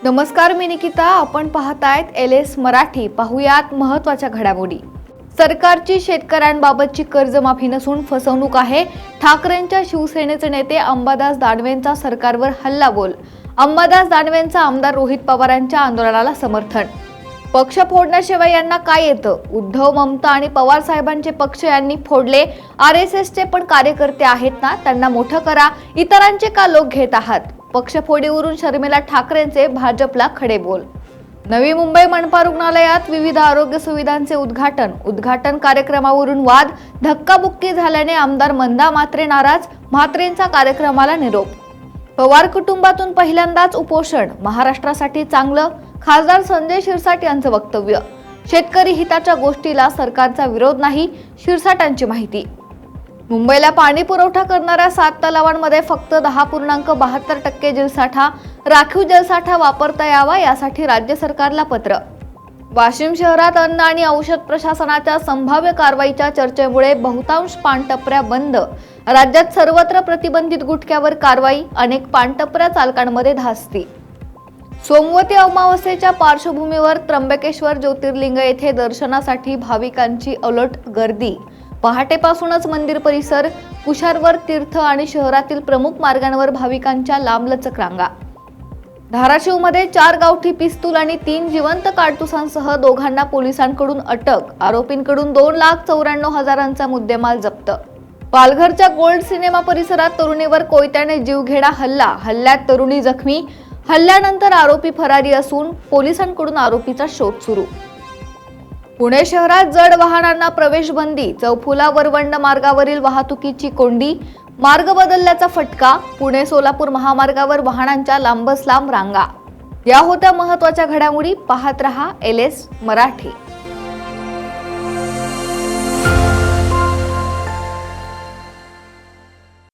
नमस्कार, मी निकिता. आपण पाहतायत LS मराठी. पाहुयात महत्त्वाच्या घडामोडी. सरकारची शेतकऱ्यांबाबतची कर्जमाफी नसून फसवणूक आहे. ठाकरेंच्या शिवसेनेचे नेते अंबादास दानवेंचा सरकारवर हल्लाबोल. अंबादास दानवेंचा आमदार रोहित पवारांच्या आंदोलनाला समर्थन. पक्ष फोडण्याशिवाय यांना काय येतं? उद्धव, ममता आणि पवार साहेबांचे पक्ष यांनी फोडले. RSSचे पण कार्यकर्ते आहेत ना, त्यांना मोठं करा. इतरांचे का लोक घेत आहात? पक्षफोडीवरून शर्मिला ठाकरेंचे भाजपला खडे बोल. नवी मुंबई मनपा रुग्णालयात विविध आरोग्य सुविधांचे उद्घाटन कार्यक्रमावरून वाद. धक्काबुक्की झाल्याने आमदार मंदा म्हात्रे नाराज. म्हात्रेंचा कार्यक्रमाला निरोप. पवार कुटुंबातून पहिल्यांदाच उपोषण. महाराष्ट्रासाठी चांगलं. खासदार संजय शिरसाट यांचं वक्तव्य. शेतकरी हिताच्या गोष्टीला सरकारचा विरोध नाही. शिरसाटांची माहिती. मुंबईला पाणी पुरवठा करणाऱ्या 7 तलावांमध्ये फक्त 10.72% जलसाठा. राखीव जलसाठा वापरता यावा यासाठी राज्य सरकारला पत्र. वाशिम शहरात अन्न आणि औषध प्रशासनाच्या संभाव्य कारवाईच्या चर्चेमुळे बहुतांश पानटपऱ्या बंद. राज्यात सर्वत्र प्रतिबंधित गुटख्यावर कारवाई. अनेक पानटपऱ्या चालकांमध्ये धास्ती. सोमवती अमावस्येच्या पार्श्वभूमीवर त्र्यंबकेश्वर ज्योतिर्लिंग येथे दर्शनासाठी भाविकांची अलोट गर्दी. पहाटेपासूनच मंदिर परिसर, कुशारवर तीर्थ आणि शहरातील प्रमुख मार्गांवर भाविकांच्या लांबलचक रांगा. धाराशिवमध्ये 4 गावठी पिस्तूल आणि 3 जिवंत काडतुसांसह दोघांना पोलिसांकडून अटक. आरोपींकडून 2,94,000चा मुद्देमाल जप्त. पालघरच्या गोल्ड सिनेमा परिसरात तरुणीवर कोयत्याने जीवघेणा हल्ला. हल्ल्यात तरुणी जखमी. हल्ल्यानंतर आरोपी फरारी असून पोलिसांकडून आरोपीचा शोध सुरू. पुणे शहरात जड वाहनांना प्रवेश बंदी. चौफुला वरवंड मार्गावरील वाहतुकीची कोंडी. मार्ग बदलल्याचा फटका. पुणे सोलापूर महामार्गावर वाहनांच्या लांबच लांब रांगा. या होत्या महत्त्वाच्या घडामोडी. पाहत रहा LS मराठी.